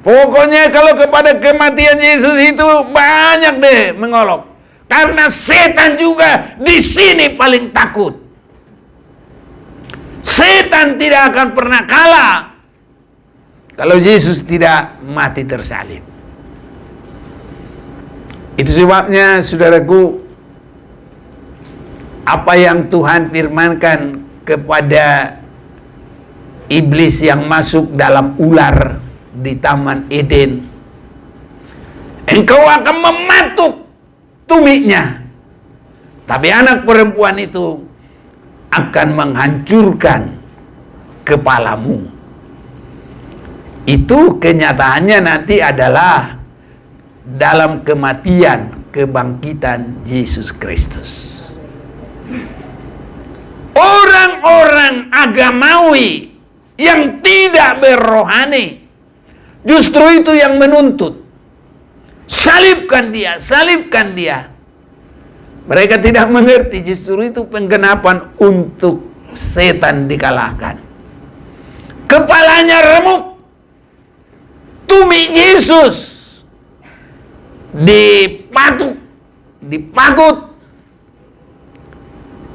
Pokoknya kalau kepada kematian Yesus itu banyak deh mengolok. Karena setan juga di sini paling takut. Setan tidak akan pernah kalah kalau Yesus tidak mati tersalib. Itu sebabnya, saudaraku, apa yang Tuhan firmankan kepada iblis yang masuk dalam ular di Taman Eden, engkau akan mematuk tumitnya, tapi anak perempuan itu akan menghancurkan kepalamu. Itu kenyataannya nanti adalah dalam kematian, kebangkitan Yesus Kristus. Orang-orang agamawi yang tidak berrohani, justru itu yang menuntut. Salibkan dia, salibkan dia. Mereka tidak mengerti, justru itu penggenapan untuk setan dikalahkan. Kepalanya remuk, tumit Yesus dipakut.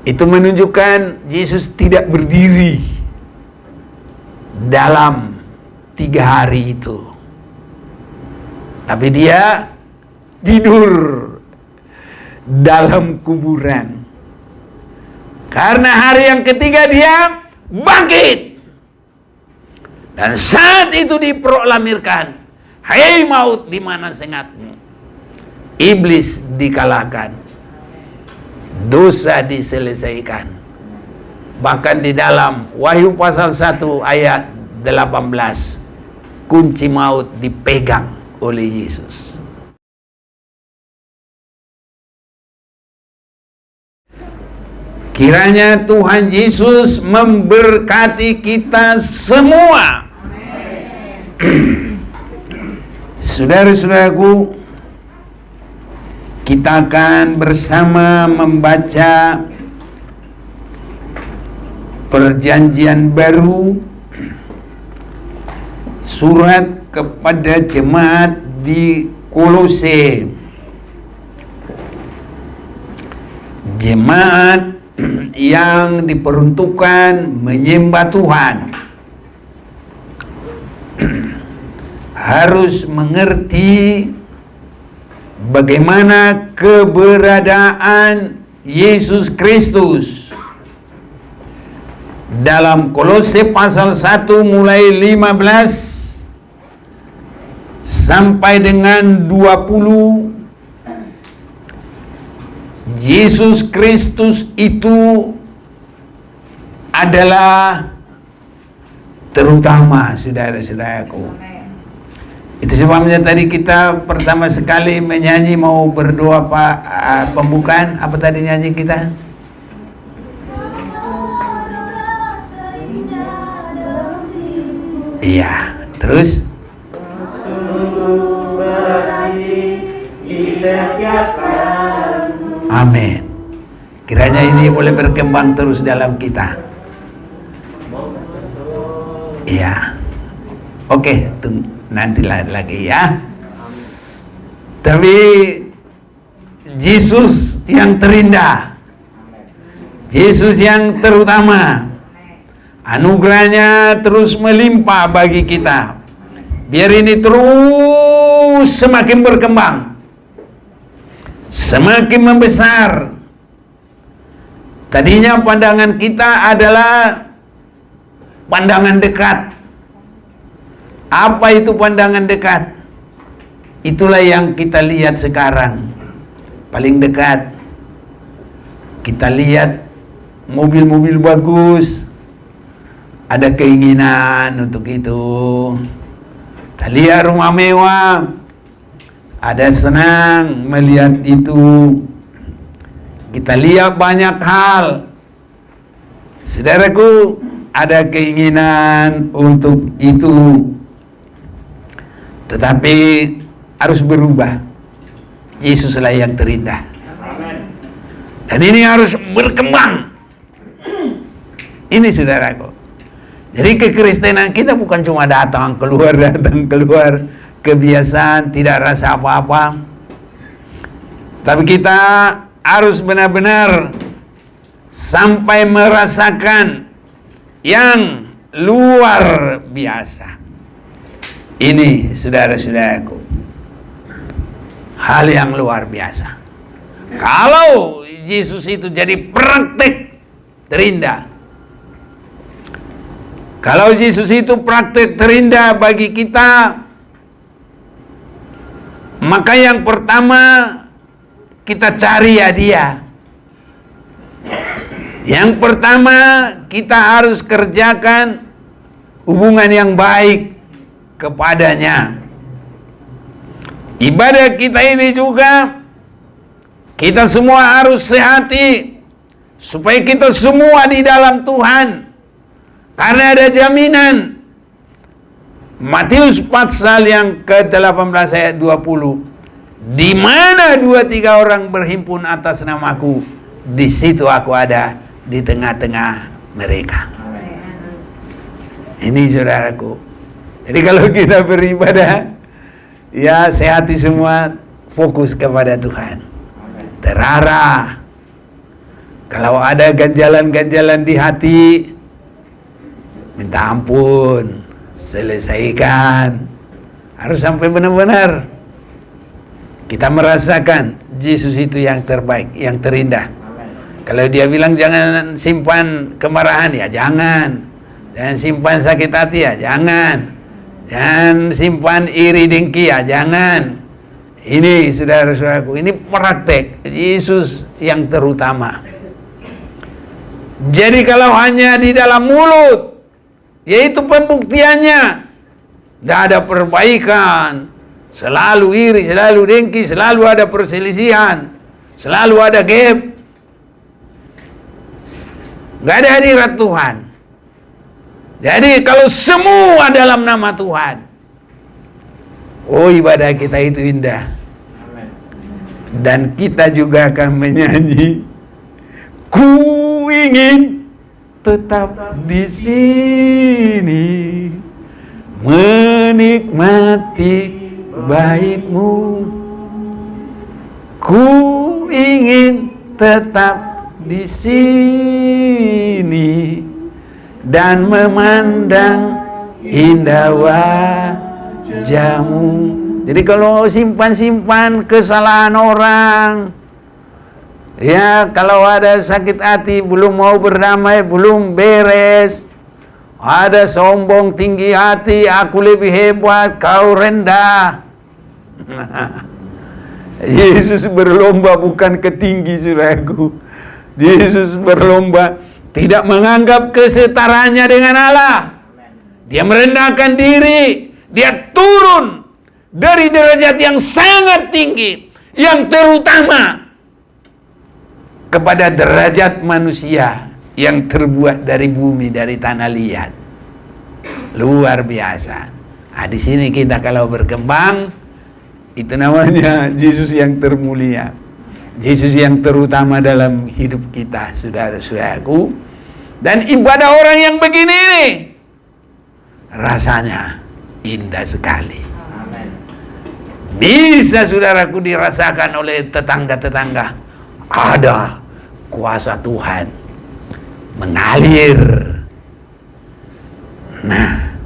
Itu menunjukkan Yesus tidak berdiri dalam 3 hari itu, tapi dia tidur dalam kuburan. Karena hari yang ketiga dia bangkit, dan saat itu diproklamirkan, "Hai maut, di mana sengatmu?" Iblis dikalahkan, dosa diselesaikan. Bahkan di dalam Wahyu pasal 1 ayat 18, kunci maut dipegang oleh Yesus. Kiranya Tuhan Yesus memberkati kita semua. Saudara-saudaraku, kita akan bersama membaca Perjanjian Baru, surat kepada jemaat di Kolose. Jemaat yang diperuntukkan menyembah Tuhan harus mengerti bagaimana keberadaan Yesus Kristus. Dalam Kolose pasal 1 mulai 15 sampai dengan 20, Yesus Kristus itu adalah terutama, saudara-saudaraku. Itu sebabnya tadi kita pertama sekali menyanyi, mau berdoa pembukaan. Apa tadi nyanyi kita? Iya, terus? Amin. Kiranya ini boleh berkembang terus dalam kita. Iya. Oke, nanti lagi ya. Tapi Yesus yang terindah, Yesus yang terutama, anugerahnya terus melimpah bagi kita. Biar ini terus semakin berkembang, semakin membesar. Tadinya pandangan kita adalah pandangan dekat. Apa itu pandangan dekat? Itulah yang kita lihat sekarang. Paling dekat. Kita lihat mobil-mobil bagus, ada keinginan untuk itu. Kita lihat rumah mewah, ada senang melihat itu. Kita lihat banyak hal. Saudaraku, ada keinginan untuk itu. Tetapi harus berubah. Yesuslah yang terindah. Dan ini harus berkembang. Ini saudaraku. Jadi kekristenan kita bukan cuma datang keluar. kebiasaan, tidak rasa apa-apa. Tapi kita harus benar-benar sampai merasakan yang luar biasa. Ini saudara-saudaraku, hal yang luar biasa. Kalau Yesus itu jadi praktek terindah, kalau Yesus itu praktek terindah bagi kita, maka yang pertama kita cari ya Dia. Yang pertama kita harus kerjakan hubungan yang baik kepadanya. Ibadah kita ini juga kita semua harus sehati supaya kita semua di dalam Tuhan. Karena ada jaminan. Matius pasal yang ke-18 ayat 20. Di mana 2-3 orang berhimpun atas namaku, di situ aku ada di tengah-tengah mereka. Ini saudaraku. Jadi kalau kita beribadah, ya sehati semua, fokus kepada Tuhan. Terarah. Kalau ada ganjalan-ganjalan di hati, minta ampun, selesaikan. Harus sampai benar-benar kita merasakan Yesus itu yang terbaik, yang terindah. Kalau Dia bilang jangan simpan kemarahan, ya jangan. Jangan simpan sakit hati, ya jangan. Jangan simpan iri dengki, ya jangan. Ini saudara-saudaraku, ini praktek Yesus yang terutama. Jadi kalau hanya di dalam mulut, yaitu pembuktiannya, tidak ada perbaikan, selalu iri, selalu dengki, selalu ada perselisihan, selalu ada gap, nggak ada hadirat Tuhan. Jadi kalau semua dalam nama Tuhan, oh ibadah kita itu indah. Dan kita juga akan menyanyi, ku ingin tetap di sini menikmati bait-Mu. Ku ingin tetap di sini dan memandang indah wajah-Mu. Jadi kalau simpan-simpan kesalahan orang, ya kalau ada sakit hati, belum mau berdamai, belum beres, ada sombong, tinggi hati, aku lebih hebat, kau rendah. Yesus berlomba bukan ketinggi, saudaraku. Yesus berlomba tidak menganggap kesetaraannya dengan Allah. Dia merendahkan diri, dia turun dari derajat yang sangat tinggi, yang terutama, kepada derajat manusia yang terbuat dari bumi, dari tanah liat. Luar biasa. Nah, di sini kita kalau berkembang, itu namanya Yesus yang termulia, Yesus yang terutama dalam hidup kita, saudara-saudaraku. Dan ibadah orang yang begini ini rasanya indah sekali. Bisa saudaraku dirasakan oleh tetangga-tetangga. Ada kuasa Tuhan mengalir. Nah,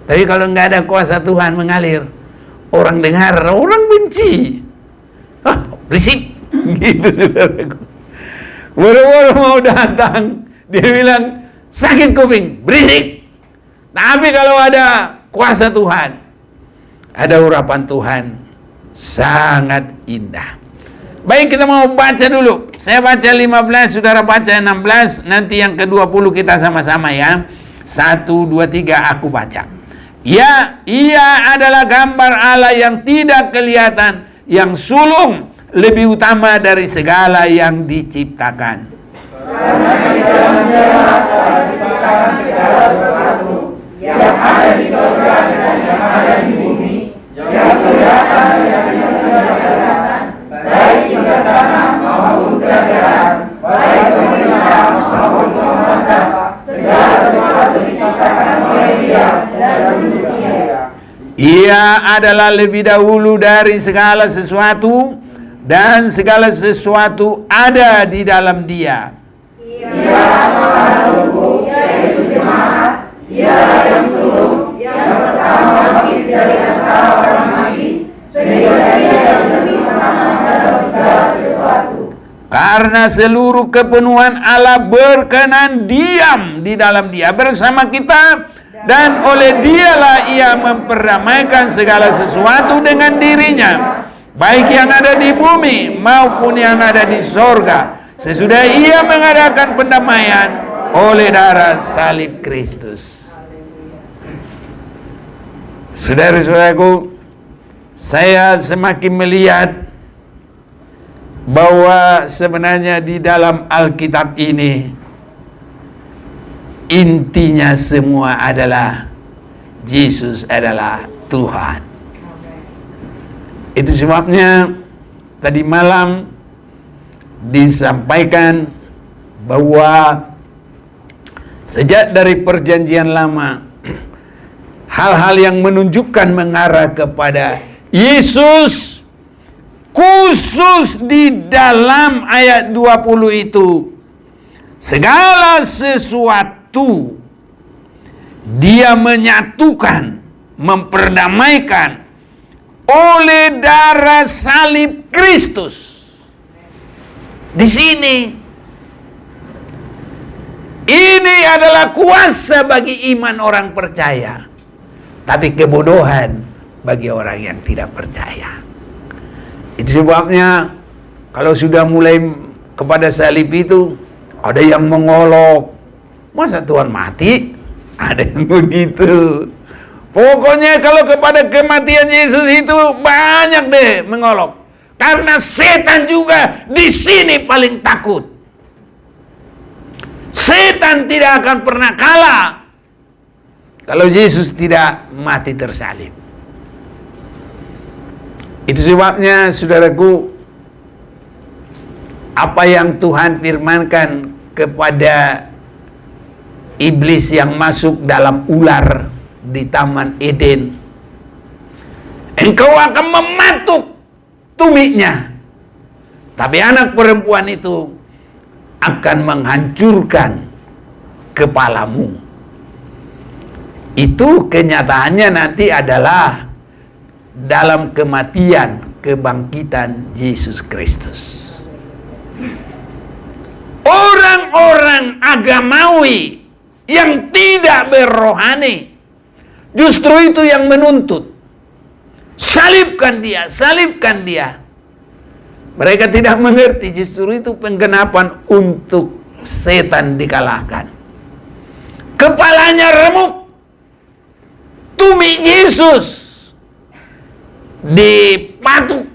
tapi kalau nggak ada kuasa Tuhan mengalir, orang dengar, orang benci. Berisik. Gitu saudaraku. Baru-baru mau datang, dia bilang sakit kuping, berisik. Tapi kalau ada kuasa Tuhan, ada urapan Tuhan, sangat indah. Baik, kita mau baca dulu. Saya baca 15, saudara baca 16, nanti yang ke-20 kita sama-sama ya. 1, 2, 3, aku baca. Ya, ia adalah gambar Allah yang tidak kelihatan, yang sulung, lebih utama dari segala yang diciptakan. Karena di dalamnya telah diciptakan segala sesuatu yang ada di surga dan yang ada di bumi, yang kelihatan dan yang tidak kelihatan, baik singasana maupun kerajaan, baik pemerintah maupun penguasa, segala sesuatu diciptakan oleh Dia dan untuk Dia. Dia adalah lebih dahulu dari segala sesuatu, dan segala sesuatu ada di dalam Dia. Ia Maha Tubuh, yaitu jemaat. Dialah yang sulung, yang pertama bangkit dari antara orang mati, sehingga Dia yang lebih pertama dalam segala sesuatu. Karena seluruh kepenuhan Allah berkenan diam di dalam Dia bersama kita, dan oleh Dialah Ia memperdamaikan segala sesuatu dengan dirinya, baik yang ada di bumi maupun yang ada di sorga, sesudah Ia mengadakan pendamaian oleh darah salib Kristus. Saudara-saudaraku, saya semakin melihat bahwa sebenarnya di dalam Alkitab ini intinya semua adalah Yesus adalah Tuhan. Itu sebabnya tadi malam disampaikan bahwa sejak dari perjanjian lama hal-hal yang menunjukkan mengarah kepada Yesus, khusus di dalam ayat 20 itu, segala sesuatu Dia menyatukan, memperdamaikan oleh darah salib Kristus. Di sini ini adalah kuasa bagi iman orang percaya, tapi kebodohan bagi orang yang tidak percaya. Itu sebabnya kalau sudah mulai kepada salib itu, ada yang mengolok, masa Tuhan mati? Ada yang begitu. Pokoknya kalau kepada kematian Yesus itu banyak deh mengolok. Karena setan juga di sini paling takut. Setan tidak akan pernah kalah kalau Yesus tidak mati tersalib. Itu sebabnya, saudaraku, apa yang Tuhan firmankan kepada iblis yang masuk dalam ular di Taman Eden, engkau akan mematuk tumitnya, tapi anak perempuan itu akan menghancurkan kepalamu. Itu kenyataannya nanti adalah dalam kematian, kebangkitan Yesus Kristus. Orang-orang agamawi yang tidak berrohani justru itu yang menuntut, salibkan dia, salibkan dia. Mereka tidak mengerti justru itu penggenapan untuk setan dikalahkan. Kepalanya remuk, tumit Yesus dipakut.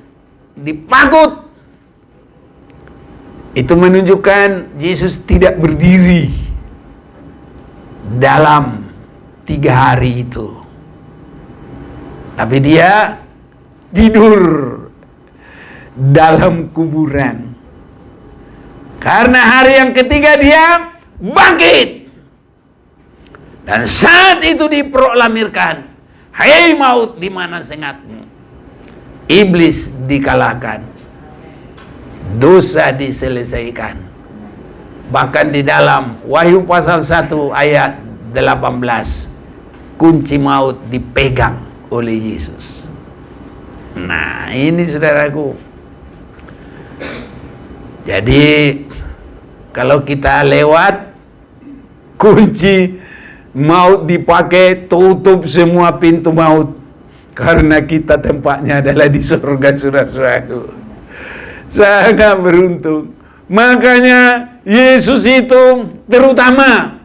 Itu menunjukkan Yesus tidak berdiri dalam 3 hari itu, tapi dia tidur dalam kuburan. Karena hari yang ketiga dia bangkit, dan saat itu diproklamirkan, "Hai maut, di mana sengatmu?" Iblis dikalahkan, dosa diselesaikan. Bahkan di dalam Wahyu pasal 1 ayat 18, kunci maut dipegang oleh Yesus. Nah, ini saudaraku. Jadi kalau kita lewat, kunci maut dipakai, tutup semua pintu maut. Karena kita tempatnya adalah di surga, saudara-saudaraku. Sangat beruntung. Makanya Yesus itu terutama.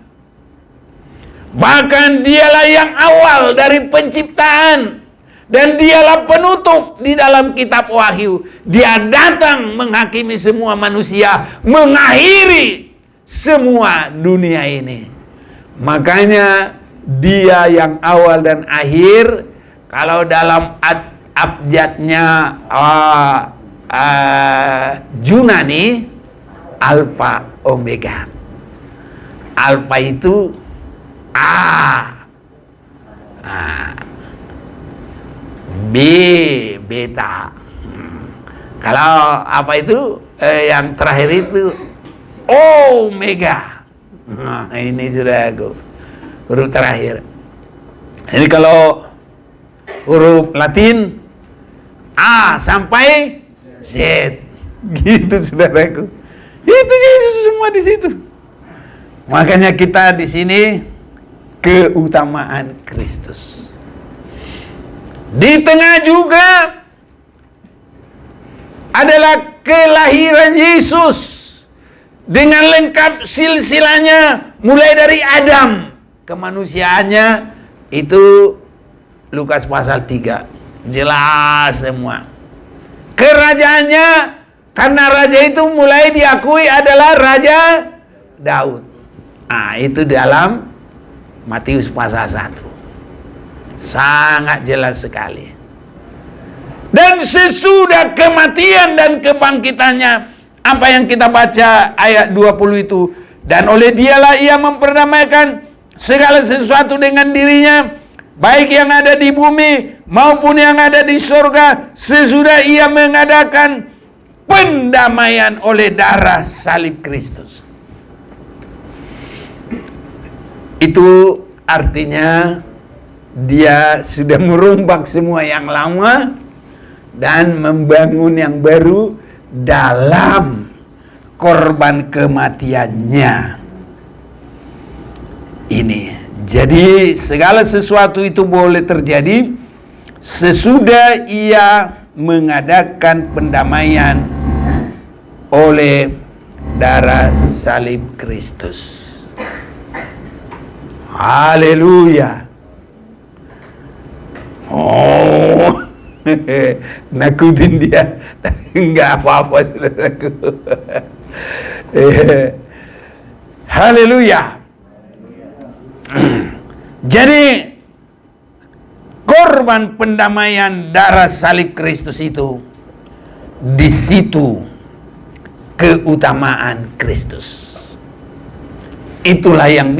Bahkan dialah yang awal dari penciptaan. Dan dialah penutup di dalam kitab Wahyu. Dia datang menghakimi semua manusia, mengakhiri semua dunia ini. Makanya dia yang awal dan akhir. Kalau dalam abjadnya Yunani, Alfa Omega. Alfa itu A. B, beta. Kalau apa itu yang terakhir itu omega. Nah, ini sudah huruf terakhir. Ini kalau huruf Latin A sampai Z, gitu saudaraku. Itu Yesus semua di situ. Makanya kita di sini keutamaan Kristus. Di tengah juga adalah kelahiran Yesus dengan lengkap silsilahnya mulai dari Adam, kemanusiaannya itu Lukas pasal 3 jelas semua. Kerajaannya, karena raja itu mulai diakui adalah Raja Daud. Nah, itu dalam Matius pasal 1. Sangat jelas sekali. Dan sesudah kematian dan kebangkitannya, apa yang kita baca ayat 20 itu, dan oleh dialah ia memperdamaikan segala sesuatu dengan dirinya, baik yang ada di bumi maupun yang ada di surga, sesudah ia mengadakan pendamaian oleh darah salib Kristus. Itu artinya dia sudah merombak semua yang lama dan membangun yang baru dalam korban kematiannya. Ini. Jadi segala sesuatu itu boleh terjadi sesudah ia mengadakan pendamaian oleh darah salib Kristus. Haleluya. Oh, nakutin dia, enggak apa-apa saudaraku. Haleluya. Jadi korban pendamaian darah salib Kristus itu, di situ keutamaan Kristus. Itulah yang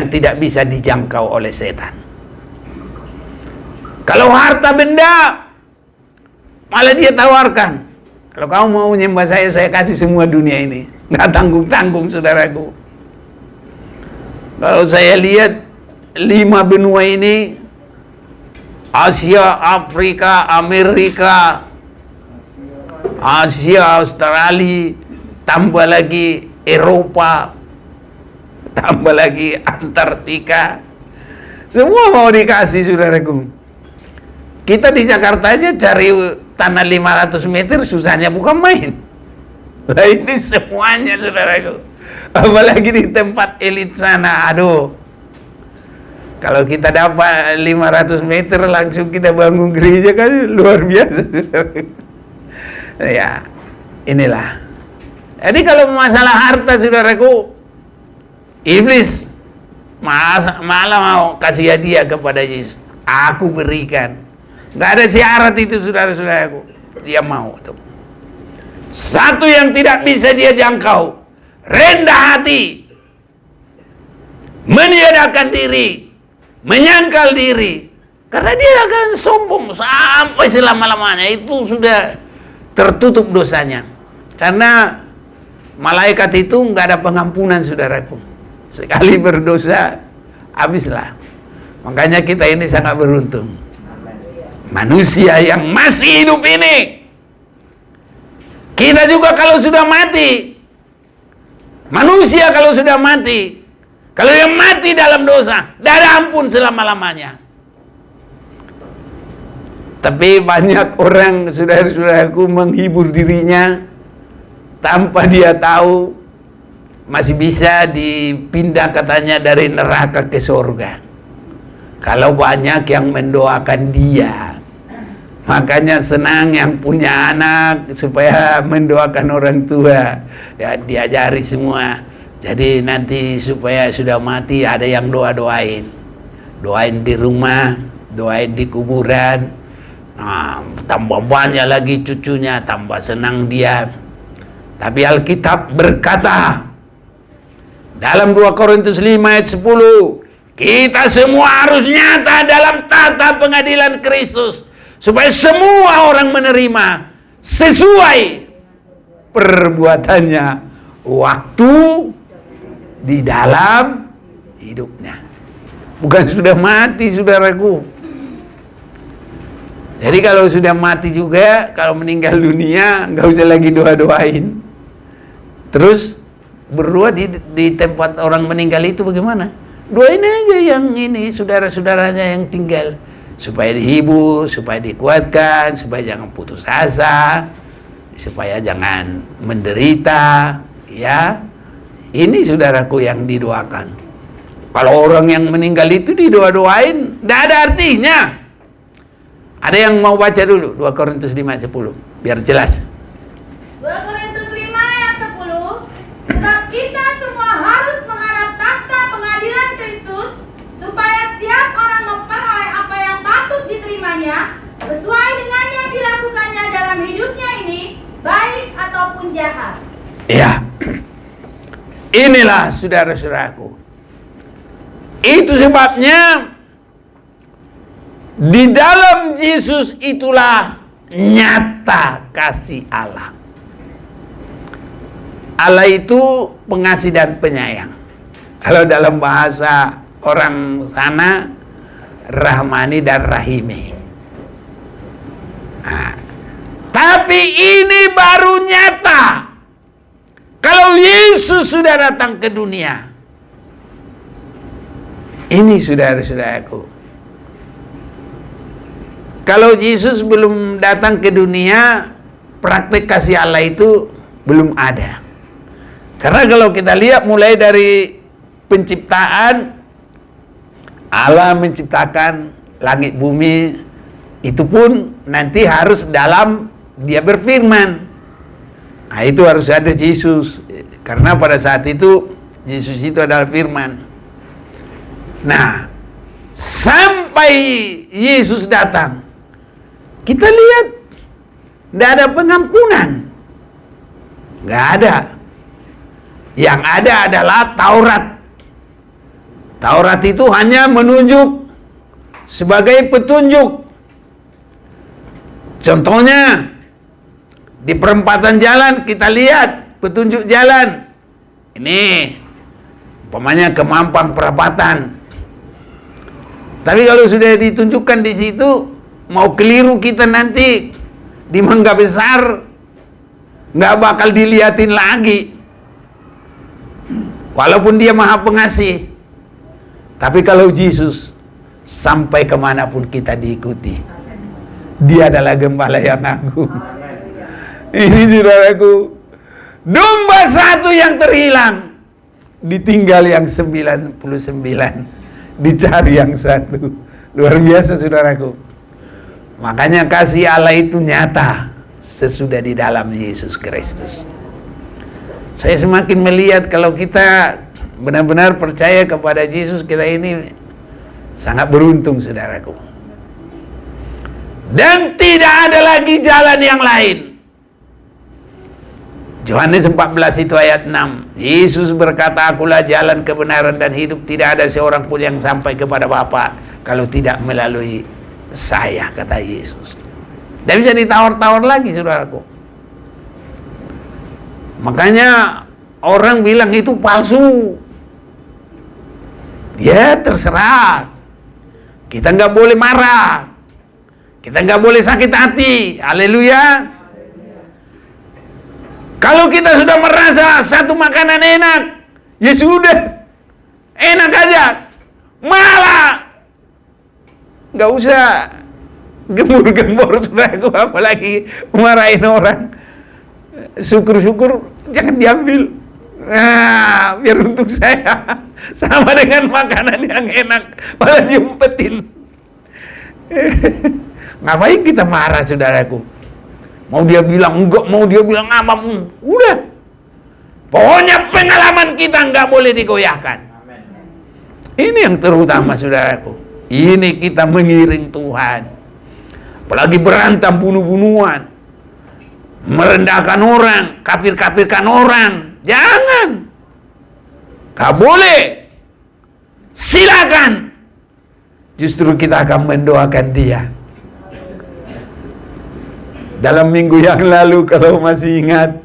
tidak bisa dijangkau oleh setan. Kalau harta benda, malah dia tawarkan. Kalau kamu mau menyembah saya kasih semua dunia ini. Nggak tanggung-tanggung saudaraku. Kalau saya lihat 5 benua ini, Asia, Afrika, Amerika, Asia, Australia, tambah lagi Eropa, tambah lagi Antartika, semua mau dikasih saudaraku. Kita di Jakarta aja cari tanah 500 meter susahnya bukan main. Nah ini semuanya saudaraku. Apalagi di tempat elit sana, aduh. Kalau kita dapat 500 meter langsung kita bangun gereja kan luar biasa saudaraku. Ya, inilah. Jadi kalau masalah harta saudaraku, iblis malah mau kasih hadiah kepada Yesus. Aku berikan. Nggak ada syarat itu saudara-saudaraku. Dia mau tuh. Satu yang tidak bisa dia jangkau, rendah hati, meniadakan diri, menyangkal diri, karena dia akan sombong sampai selama-lamanya. Itu sudah tertutup dosanya. Karena malaikat itu nggak ada pengampunan saudaraku. Sekali berdosa, habislah. Makanya kita ini sangat beruntung. Manusia yang masih hidup ini. Kita juga kalau sudah mati, manusia kalau sudah mati, kalau yang mati dalam dosa, tidak ada ampun selama-lamanya. Tapi banyak orang saudara-saudaraku menghibur dirinya tanpa dia tahu masih bisa dipindah katanya dari neraka ke surga. Kalau banyak yang mendoakan dia. Makanya senang yang punya anak supaya mendoakan orang tua. Ya diajari semua. Jadi nanti supaya sudah mati ada yang doain. Doain di rumah, doain di kuburan. Nah, tambah banyak lagi cucunya, tambah senang dia. Tapi Alkitab berkata dalam 2 Korintus 5 ayat 10, kita semua harus nyata dalam tata pengadilan Kristus supaya semua orang menerima sesuai perbuatannya waktu di dalam hidupnya. Bukan sudah mati, saudaraku. Jadi kalau sudah mati juga, kalau meninggal dunia, nggak usah lagi doa-doain. Terus berdoa di tempat orang meninggal itu bagaimana? Doain aja yang ini, saudara-saudaranya yang tinggal, supaya dihibur, supaya dikuatkan, supaya jangan putus asa, supaya jangan menderita, ya. Ini saudaraku yang didoakan. Kalau orang yang meninggal itu didoa-doain, tidak ada artinya. Ada yang mau baca dulu 2 Korintus 5:10 biar jelas. 2 Korintus 5 ayat 10. Sebab kita semua harus menghadap takhta pengadilan Kristus, supaya setiap orang memperoleh apa yang patut diterimanya sesuai dengan yang dilakukannya dalam hidupnya ini, baik ataupun jahat. Ya. Inilah saudara-saudaraku. Itu sebabnya di dalam Yesus itulah nyata kasih Allah. Allah itu pengasih dan penyayang. Kalau dalam bahasa orang sana, Rahmani dan Rahimi. Nah, tapi ini baru nyata. Kalau Yesus sudah datang ke dunia, ini saudara-saudaraku. Kalau Yesus belum datang ke dunia, praktek kasih Allah itu belum ada. Karena kalau kita lihat mulai dari penciptaan, Allah menciptakan langit bumi, itu pun nanti harus dalam dia berfirman. Nah, itu harus ada Yesus. Karena pada saat itu Yesus itu adalah firman. Nah, sampai Yesus datang, kita lihat tidak ada pengampunan, nggak ada. Yang ada adalah Taurat. Taurat itu hanya menunjuk sebagai petunjuk. Contohnya di perempatan jalan kita lihat petunjuk jalan. Ini umpamanya ke Mampang perapatan. Tapi kalau sudah ditunjukkan di situ, mau keliru kita nanti di Mangga Besar, nggak bakal diliatin lagi. Walaupun dia maha pengasih, tapi kalau Yesus sampai kemanapun kita diikuti, dia adalah gembala yang agung. Ini saudaraku, domba satu yang terhilang, ditinggal yang 99, dicari yang satu. Luar biasa saudaraku. Makanya kasih Allah itu nyata sesudah di dalam Yesus Kristus. Saya semakin melihat kalau kita benar-benar percaya kepada Yesus, kita ini sangat beruntung saudaraku. Dan tidak ada lagi jalan yang lain. Yohanes 14 itu ayat 6. Yesus berkata, akulah jalan kebenaran dan hidup. Tidak ada seorang pun yang sampai kepada Bapa kalau tidak melalui saya, kata Yesus. Tidak bisa ditawar-tawar lagi saudaraku. Makanya orang bilang itu palsu. Ya terserah. Kita nggak boleh marah. Kita nggak boleh sakit hati. Haleluya. Kalau kita sudah merasa satu makanan enak, ya sudah, enak aja. Malah nggak usah gembur-gembur saudaraku, apalagi marahin orang. Syukur-syukur jangan diambil. Nah, biar untuk saya sama dengan makanan yang enak, malah diumpetin. Ngapain kita marah saudaraku? Mau dia bilang enggak, mau dia bilang apapun, udah. Pokoknya pengalaman kita enggak boleh digoyahkan. Ini yang terutama saudaraku. Ini kita mengiring Tuhan. Apalagi berantem bunuh-bunuhan, merendahkan orang, kafir-kafirkan orang. Jangan. Gak boleh. Silakan. Justru kita akan mendoakan dia. Dalam minggu yang lalu kalau masih ingat,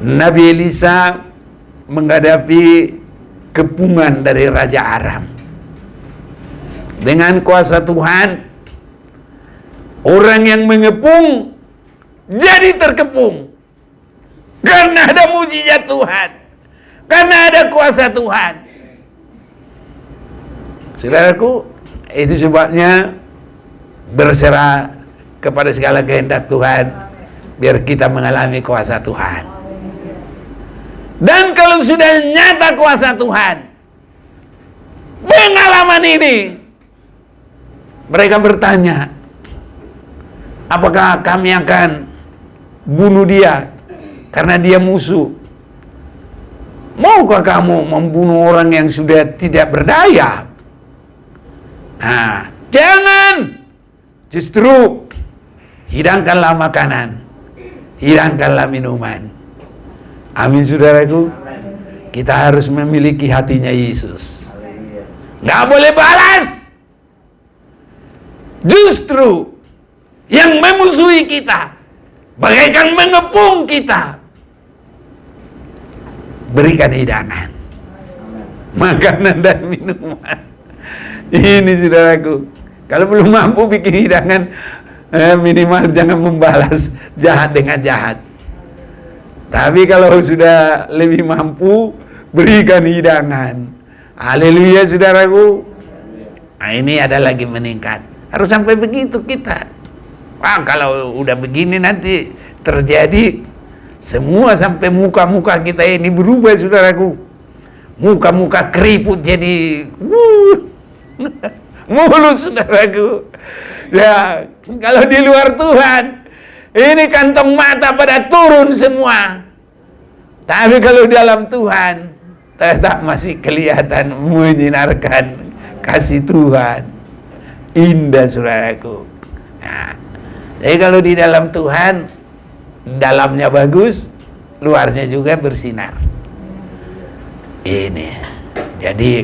Nabi Elisa menghadapi kepungan dari Raja Aram. Dengan kuasa Tuhan, orang yang mengepung jadi terkepung. Karena ada mujizat Tuhan, karena ada kuasa Tuhan. Saudaraku, itu sebabnya berserah kepada segala kehendak Tuhan, biar kita mengalami kuasa Tuhan. Dan kalau sudah nyata kuasa Tuhan, pengalaman ini, mereka bertanya, apakah kami akan bunuh dia karena dia musuh? Maukah kamu membunuh orang yang sudah tidak berdaya? Nah, jangan. Justru hidangkanlah makanan, hidangkanlah minuman. Amin, saudaraku. Kita harus memiliki hatinya Yesus. Nggak boleh balas. Justru yang memusuhi kita, bagaikan mengepung kita, berikan hidangan, makanan dan minuman. Ini, saudaraku, kalau belum mampu bikin hidangan, minimal jangan membalas jahat dengan jahat. Tapi kalau sudah lebih mampu, berikan hidangan. Haleluya, saudaraku. Nah, ini ada lagi meningkat. Harus sampai begitu kita. Wah, kalau udah begini nanti terjadi semua sampai muka-muka kita ini berubah, saudaraku. Muka-muka keriput jadi mulut, saudaraku. Ya, kalau di luar Tuhan, ini kantong mata pada turun semua. Tapi kalau dalam Tuhan, tetap masih kelihatan menyinarkan kasih Tuhan. Indah, saudaraku. Nah, jadi kalau di dalam Tuhan, dalamnya bagus, luarnya juga bersinar. Ini. Jadi,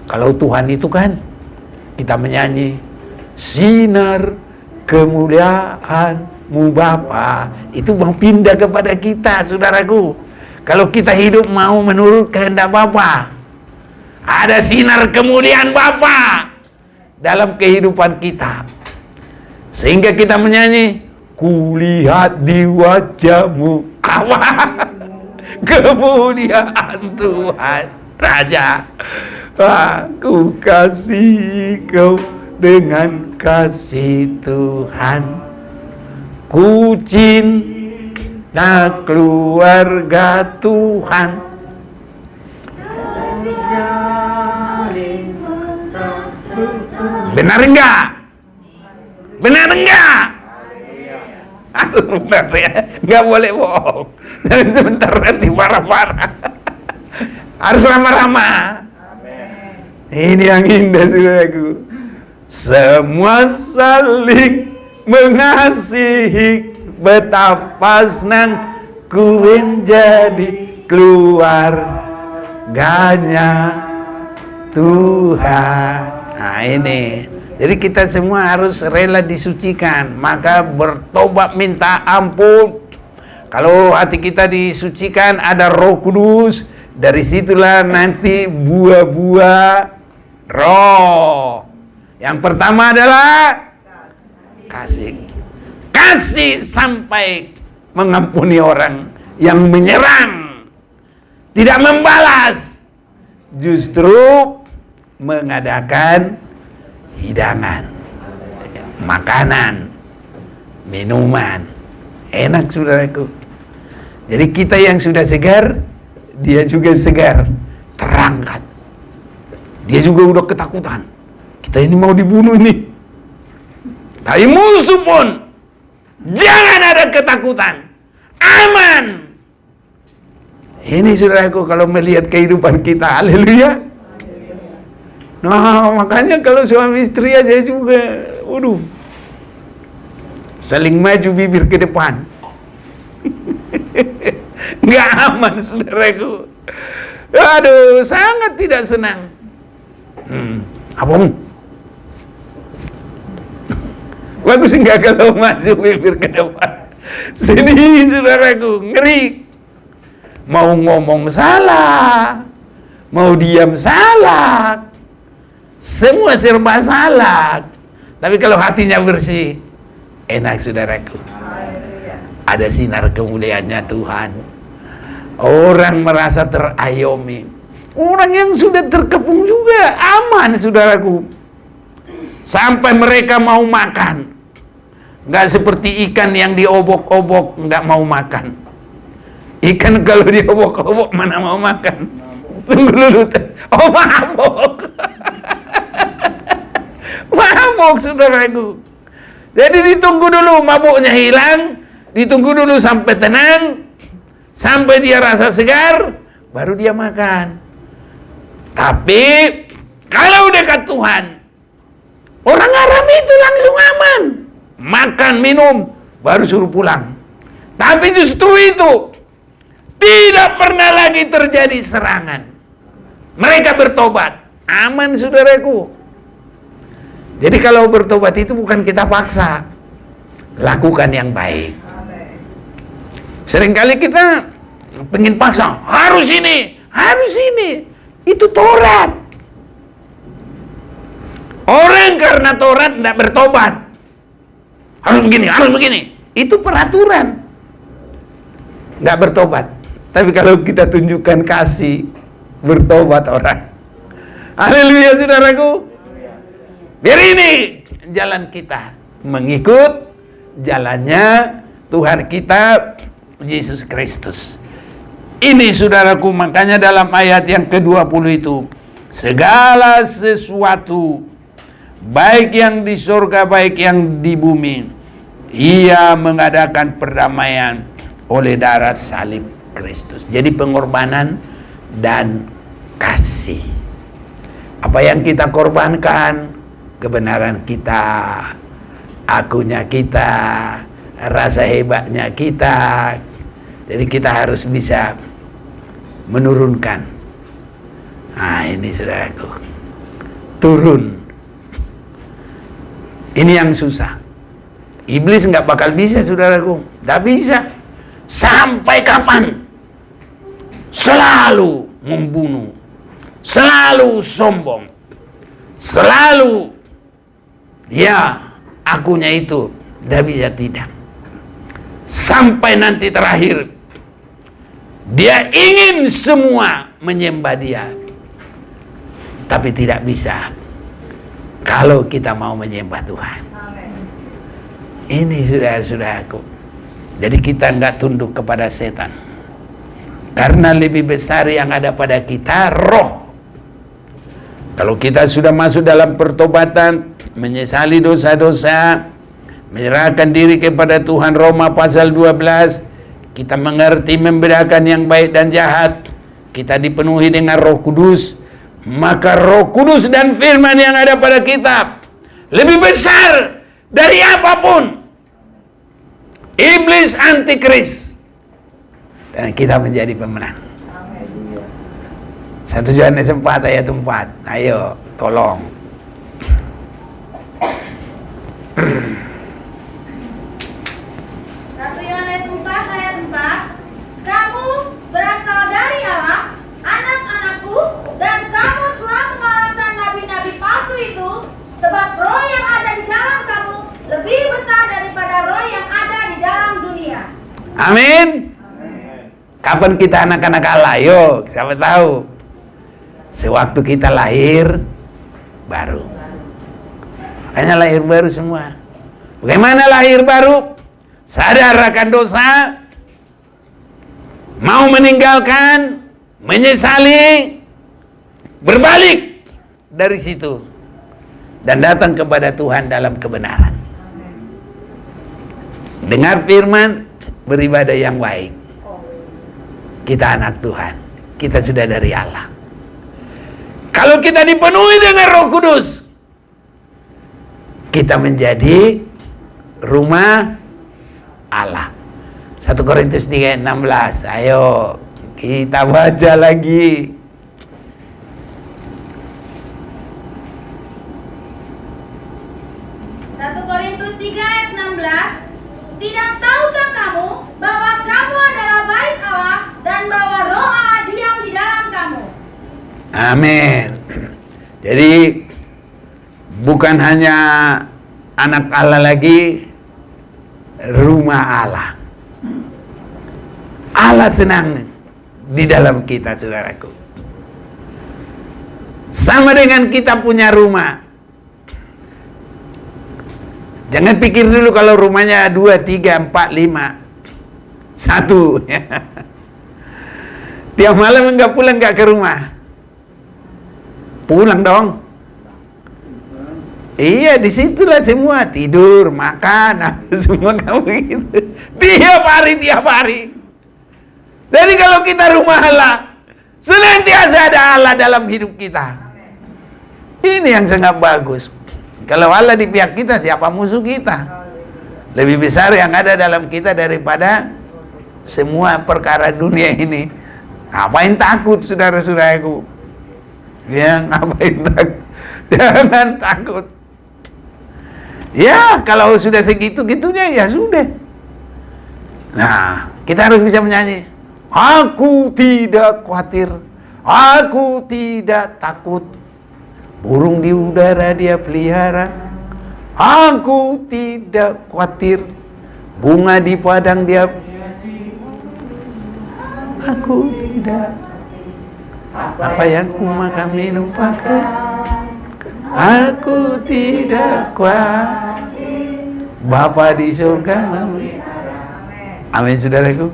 kalau Tuhan itu kan, kita menyanyi, sinar kemuliaan-Mu Bapa, itu mau pindah kepada kita, saudaraku. Kalau kita hidup mau menurut kehendak Bapa, ada sinar kemuliaan Bapa dalam kehidupan kita, sehingga kita menyanyi, kulihat di wajah-Mu apa? Kemuliaan Tuhan Raja. Aku kasih Kau dengan kasih Tuhan. Ku cinta keluarga Tuhan. Benar enggak? Benar enggak? Benar ya, enggak boleh bohong. Jangan sebentar nanti marah-marah. Harus ramah-ramah. Ini yang indah, saudaraku. Semua saling mengasihi, betapa senang ku menjadi keluarganya Tuhan. Nah, ini. Jadi kita semua harus rela disucikan, maka bertobat minta ampun. Kalau hati kita disucikan, ada Roh Kudus, dari situlah nanti buah-buah roh. Yang pertama adalah kasih. Kasih sampai mengampuni orang yang menyerang, tidak membalas, justru mengadakan hidangan, makanan, minuman. Enak, saudaraku. Jadi kita yang sudah segar, dia juga segar, terangkat. Dia juga udah ketakutan. Kita ini mau dibunuh nih. Tapi musuh pun jangan ada ketakutan, aman. Ini, saudaraku, kalau melihat kehidupan kita, haleluya. Nah, makanya kalau suami istri aja juga, waduh, saling maju bibir ke depan. Nggak aman, saudaraku. Aduh, sangat tidak senang. Abang, Bagus enggak kalau maju bibir ke depan? Sini saudaraku, ngeri. Mau ngomong salah, mau diam salah, semua serba salah. Tapi kalau hatinya bersih, enak saudaraku. Ada sinar kemuliaannya Tuhan. Orang merasa terayomi. Orang yang sudah terkepung juga aman saudaraku. Sampai mereka mau makan. Nggak seperti ikan yang diobok-obok nggak mau makan. Ikan kalau diobok-obok mana mau makan? Tunggu dulu. Oh, mabok. Mabok saudaraku. Jadi ditunggu dulu mabuknya hilang, ditunggu dulu sampai tenang, sampai dia rasa segar, baru dia makan. Tapi kalau dekat Tuhan, orang Arab itu langsung aman. Makan, minum, baru suruh pulang. Tapi justru itu tidak pernah lagi terjadi serangan. Mereka bertobat. Aman saudaraku. Jadi kalau bertobat itu bukan kita paksa. Lakukan yang baik. Seringkali kita pengen paksa. Harus ini, harus ini. Itu Taurat. Orang karena Taurat tidak bertobat. Harus begini, harus begini. Itu peraturan. Nggak bertobat. Tapi kalau kita tunjukkan kasih, bertobat orang. Haleluya saudaraku. Biar ini jalan kita. Mengikut jalannya Tuhan kita, Yesus Kristus. Ini saudaraku, makanya dalam ayat yang ke-20 itu, segala sesuatu, baik yang di surga, baik yang di bumi, Ia mengadakan perdamaian oleh darah salib Kristus. Jadi pengorbanan dan kasih. Apa yang kita korbankan? Kebenaran kita, akunya kita, rasa hebatnya kita. Jadi kita harus bisa menurunkan. Nah ini saudaraku, turun. Ini yang susah. Iblis nggak bakal bisa saudaraku, nggak bisa. Sampai kapan? Selalu membunuh, selalu sombong, selalu ya akunya itu tidak bisa tidak. Sampai nanti terakhir dia ingin semua menyembah dia, tapi tidak bisa kalau kita mau menyembah Tuhan. Ini saudara-saudaraku. Jadi kita nggak tunduk kepada setan, karena lebih besar yang ada pada kita roh. Kalau kita sudah masuk dalam pertobatan, menyesali dosa-dosa, menyerahkan diri kepada Tuhan, Roma pasal 12, kita mengerti membedakan yang baik dan jahat, kita dipenuhi dengan Roh Kudus, maka Roh Kudus dan firman yang ada pada kita lebih besar dari apapun iblis antikris, dan kita menjadi pemenang. 1 Yohanes 4 ayat 4. Ayo tolong. Kamu berasal dari Allah, anak-anakku, dan kamu telah mengalahkan nabi-nabi palsu itu, sebab roh yang ada di dalam kamu lebih besar daripada roh yang ada di dalam dunia. Amin. Kapan kita anak-anak Allah? Yuk, siapa tahu. Sewaktu kita lahir baru. Makanya lahir baru semua. Bagaimana lahir baru? Sadar akan dosa, mau meninggalkan, menyesali, berbalik dari situ, dan datang kepada Tuhan dalam kebenaran. Dengar firman, beribadah yang baik. Kita anak Tuhan, kita sudah dari Allah. Kalau kita dipenuhi dengan Roh Kudus, kita menjadi rumah Allah. 1 Korintus 3:16. Ayo kita baca lagi. 1 Korintus 3 ayat 16. Tidak tahukah kamu bahwa kamu adalah bait Allah dan bahwa Roh Allah diam di dalam kamu? Amin. Jadi bukan hanya anak Allah lagi, rumah Allah. Allah senang di dalam kita, saudaraku. Sama dengan kita punya rumah. Jangan pikir dulu kalau rumahnya 2, 3, 4, 5 1. Tiap malam enggak pulang enggak ke rumah? Pulang dong. Iya, disitulah semua tidur, makan, semua kamu gitu. Tiap hari. Jadi kalau kita rumah Allah, senantiasa ada Allah dalam hidup kita. Ini yang sangat bagus. Kalau Allah di pihak kita, siapa musuh kita? Lebih besar yang ada dalam kita daripada semua perkara dunia ini. Ngapain takut, saudara-saudaraku? Ya, ngapain takut? Jangan takut. Ya, kalau sudah segitu-gitunya, ya sudah. Nah, kita harus bisa menyanyi. Aku tidak khawatir, aku tidak takut. Burung di udara dia pelihara. Aku tidak khawatir. Bunga di padang dia. Aku tidak. Apa yang ku makan minum pakai. Aku tidak khawatir. Bapa di surga memelihara. Amin, saudaraku.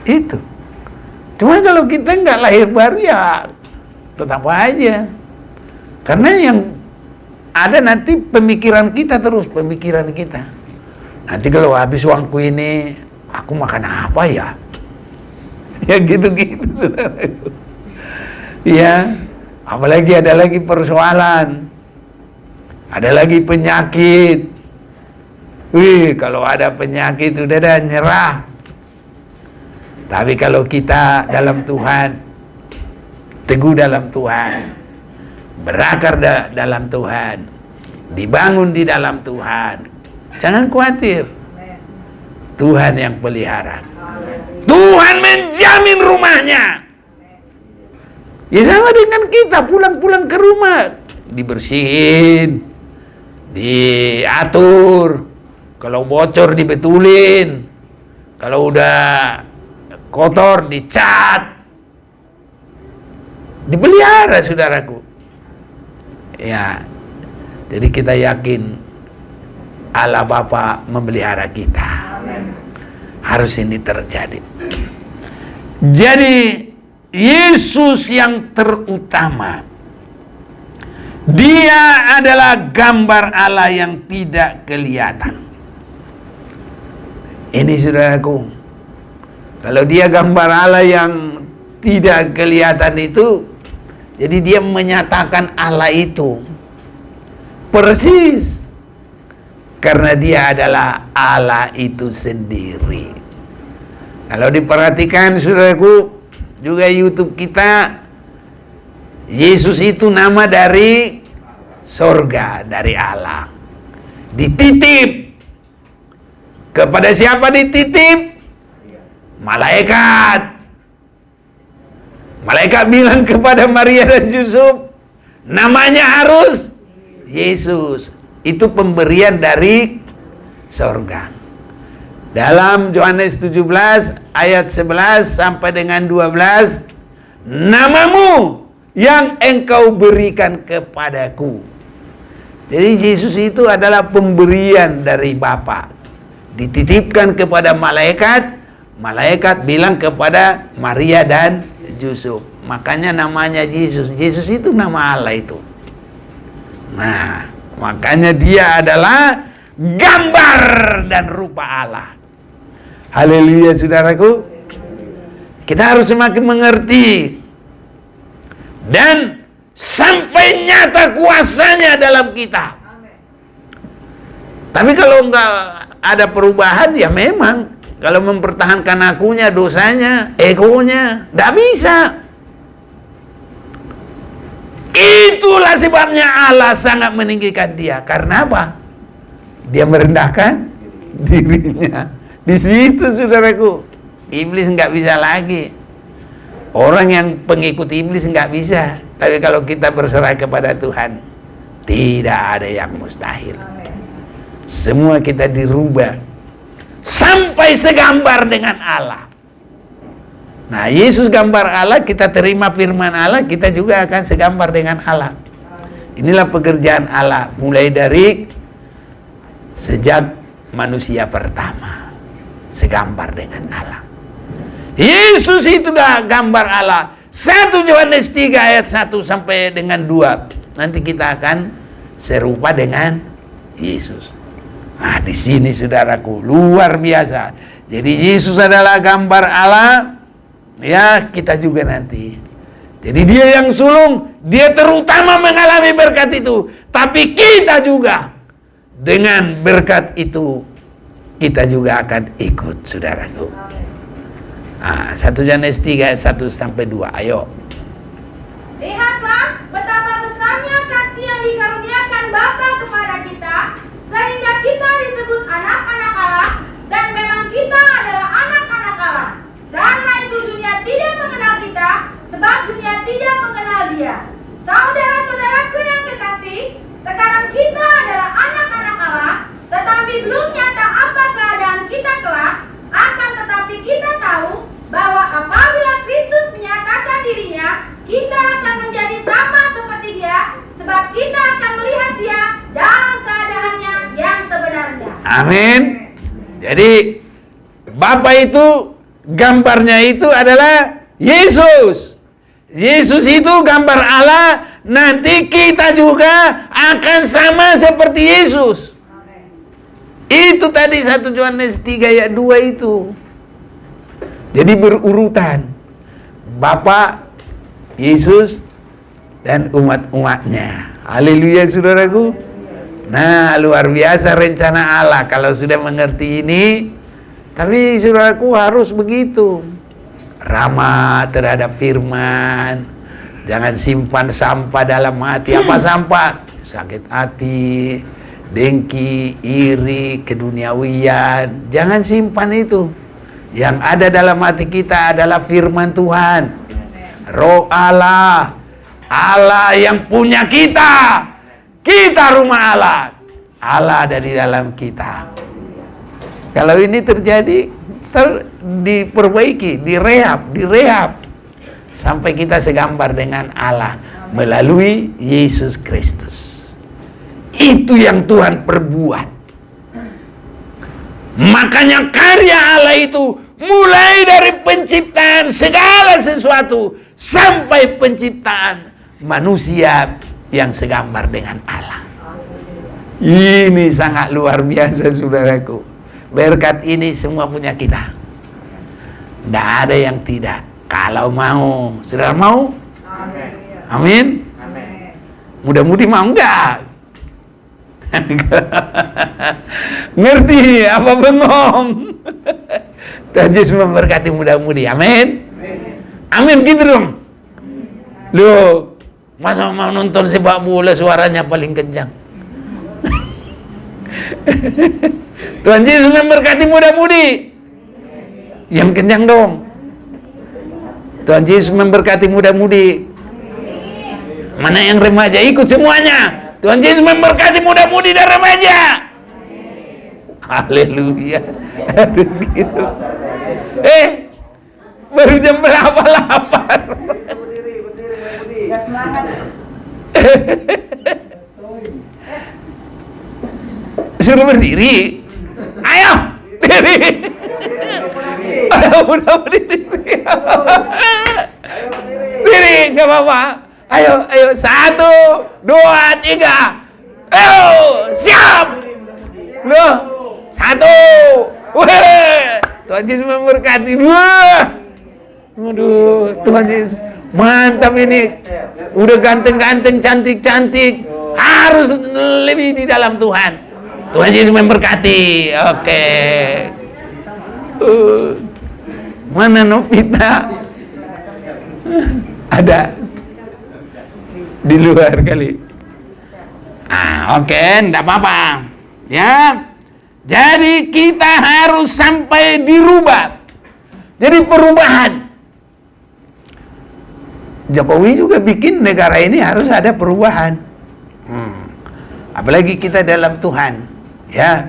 Itu. Cuma kalau kita nggak lahir baru, ya tetap aja. Karena yang ada nanti pemikiran kita terus, pemikiran kita. Nanti kalau habis uangku ini, aku makan apa ya? Ya gitu-gitu, saudara. Ya, apalagi ada lagi persoalan. Ada lagi penyakit. Wih, kalau ada penyakit udah dah nyerah. Tapi kalau kita dalam Tuhan, teguh dalam Tuhan, berakar dalam Tuhan, dibangun di dalam Tuhan, jangan khawatir. Tuhan yang pelihara. Tuhan menjamin rumahnya. Ya sama dengan kita, pulang-pulang ke rumah, dibersihin, diatur. Kalau bocor dibetulin. Kalau udah kotor dicat. Dipelihara, saudaraku. Ya, jadi kita yakin Allah Bapa memelihara kita. Harus ini terjadi. Jadi Yesus yang terutama, Dia adalah gambar Allah yang tidak kelihatan. Ini saudaraku, kalau Dia gambar Allah yang tidak kelihatan itu, jadi Dia menyatakan Allah itu persis karena Dia adalah Allah itu sendiri. Kalau diperhatikan, saudaraku, juga YouTube kita, Yesus itu nama dari sorga, dari Allah. Dititip. Kepada siapa dititip? Malaikat. Malaikat bilang kepada Maria dan Yusuf, namanya harus Yesus. Itu pemberian dari sorga. Dalam Yohanes 17 ayat 11 sampai dengan 12, namamu yang engkau berikan kepadaku. Jadi Yesus itu adalah pemberian dari Bapa. Dititipkan kepada malaikat, malaikat bilang kepada Maria dan Yusuf. Makanya namanya Yesus. Yesus itu nama Allah itu. Nah, makanya Dia adalah gambar dan rupa Allah. Haleluya, saudaraku. Kita harus semakin mengerti dan sampai nyata kuasanya dalam kita. Tapi kalau enggak ada perubahan, ya memang kalau mempertahankan akunya, dosanya, egonya, enggak bisa. Itulah sebabnya Allah sangat meninggikan Dia. Karena apa? Dia merendahkan dirinya. Di situ saudaraku, iblis nggak bisa lagi. Orang yang pengikut iblis nggak bisa. Tapi kalau kita berserah kepada Tuhan, tidak ada yang mustahil. Semua kita dirubah sampai segambar dengan Allah. Nah, Yesus gambar Allah, kita terima firman Allah, kita juga akan segambar dengan Allah. Inilah pekerjaan Allah, mulai dari sejak manusia pertama, segambar dengan Allah. Yesus itu dah gambar Allah. 1 Yohanes 3 ayat 1 sampai dengan 2. Nanti kita akan serupa dengan Yesus. Nah, di sini saudaraku, luar biasa. Jadi Yesus adalah gambar Allah. Ya, kita juga nanti. Jadi dia yang sulung, dia terutama mengalami berkat itu. Tapi kita juga dengan berkat itu, kita juga akan ikut, saudaraku. Nah, 1 Yohanes 3 ayat 1 sampai 2. Ayo. Lihatlah betapa besarnya kasih yang dikaruniakan Bapa kepada kita, sehingga kita disebut anak-anak Allah, dan memang kita adalah anak-anak Allah. Karena itu dunia tidak mengenal kita, sebab dunia tidak mengenal Dia. Saudara-saudaraku yang kekasih, sekarang kita adalah anak-anak Allah, tetapi belum nyata apa keadaan kita kelak. Akan tetapi kita tahu bahwa apabila Kristus menyatakan dirinya, kita akan menjadi sama seperti Dia, sebab kita akan melihat Dia dalam keadaannya yang sebenarnya. Amin. Jadi Bapa itu gambarnya itu adalah Yesus. Yesus itu gambar Allah. Nanti kita juga akan sama seperti Yesus. Itu tadi 1 Yohanes 3 ayat 2 itu. Jadi berurutan. Bapa, Yesus, dan umat-umatnya. Haleluya, saudaraku. Nah, luar biasa rencana Allah. Kalau sudah mengerti ini, tapi saudaraku harus begitu. Ramah terhadap firman. Jangan simpan sampah dalam hati. Apa sampah? Sakit hati, dengki, iri, keduniawian. Jangan simpan itu. Yang ada dalam hati kita adalah firman Tuhan. Roh Allah. Allah yang punya kita. Kita rumah Allah. Allah ada di dalam kita. Kalau ini terjadi, diperbaiki, direhab. Sampai kita segambar dengan Allah melalui Yesus Kristus. Itu yang Tuhan perbuat. Makanya karya Allah itu mulai dari penciptaan segala sesuatu sampai penciptaan manusia yang segambar dengan Allah. Ini sangat luar biasa, saudaraku. Berkat ini semua punya kita. Tidak ada yang tidak. Kalau mau, saudara mau? Amin. Mudah-mudi mau enggak? Ngerti apa bengong? Tuhan Yesus memberkati mudah-mudi. Amin. Amin gitu dong. Loh, masa mau nonton sepak bola suaranya paling kencang? Tuhan Yesus memberkati mudah-mudi. Yang kencang dong. Tuhan Yesus memberkati mudah-mudi. Mana yang remaja ikut semuanya. Tuhan Yesus memberkati muda-mudi dan remaja. Haleluya. Gitu. Baru jam berapa lapar? Suruh berdiri. Ayo, diri. Ayo, udah berdiri. Diri, nggak apa-apa. Ayo, 1, 2, 3. Ayo, siap. Loh, 1. Wah, Tuhan Yesus memberkati. Wah, aduh, Tuhan Yesus mantap ini. Udah ganteng-ganteng, cantik-cantik. Harus lebih di dalam Tuhan. Tuhan Yesus memberkati. Oke. Mana Novita? Ada di luar kali. Oke, enggak apa-apa. Ya. Jadi kita harus sampai dirubah. Jadi perubahan. Jokowi juga bikin negara ini harus ada perubahan. Apalagi kita dalam Tuhan. Ya.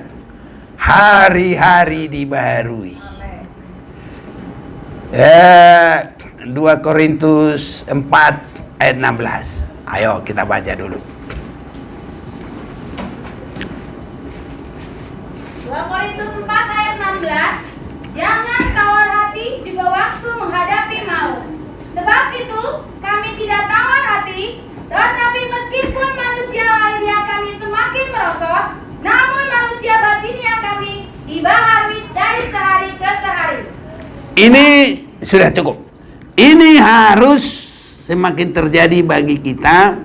Hari-hari dibaharui. 2 Korintus 4 ayat 16. Ayo kita baca dulu. 2 Korintus 4 ayat 16. Jangan tawar hati juga waktu menghadapi maut. Sebab itu kami tidak tawar hati, tetapi meskipun manusia lahiriah kami semakin merosot, namun manusia batiniah kami dibaharui dari sehari ke sehari. Ini sudah cukup. Ini harus semakin terjadi bagi kita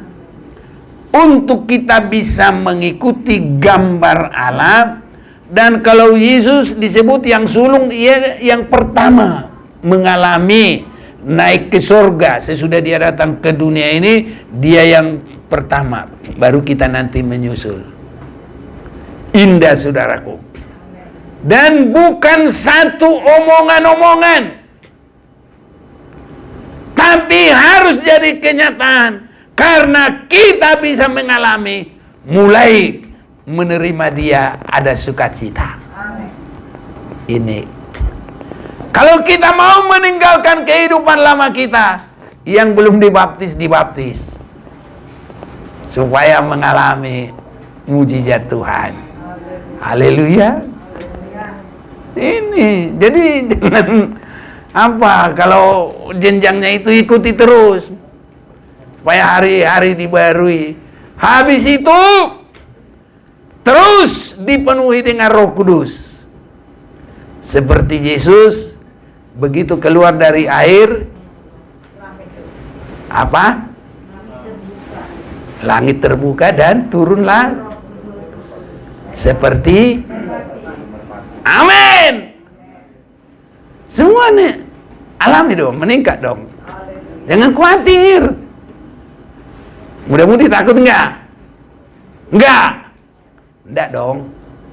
untuk kita bisa mengikuti gambar Allah. Dan kalau Yesus disebut yang sulung, ia yang pertama mengalami naik ke surga. Sesudah dia datang ke dunia ini, dia yang pertama. Baru kita nanti menyusul. Indah saudaraku. Dan bukan satu omongan-omongan, tapi harus jadi kenyataan. Karena kita bisa mengalami, mulai menerima dia ada sukacita. Ini. Kalau kita mau meninggalkan kehidupan lama kita, yang belum dibaptis. Supaya mengalami mujizat Tuhan. Haleluya. Ini. Jadi jangan kalau jenjangnya itu ikuti terus. Supaya hari-hari dibarui. Habis itu terus dipenuhi dengan Roh Kudus. Seperti Yesus begitu keluar dari air, apa? Langit terbuka dan turunlah seperti amin. Semua nih alami dong, meningkat dong. Jangan khawatir. Mudah-mudi takut enggak? Enggak. Enggak dong.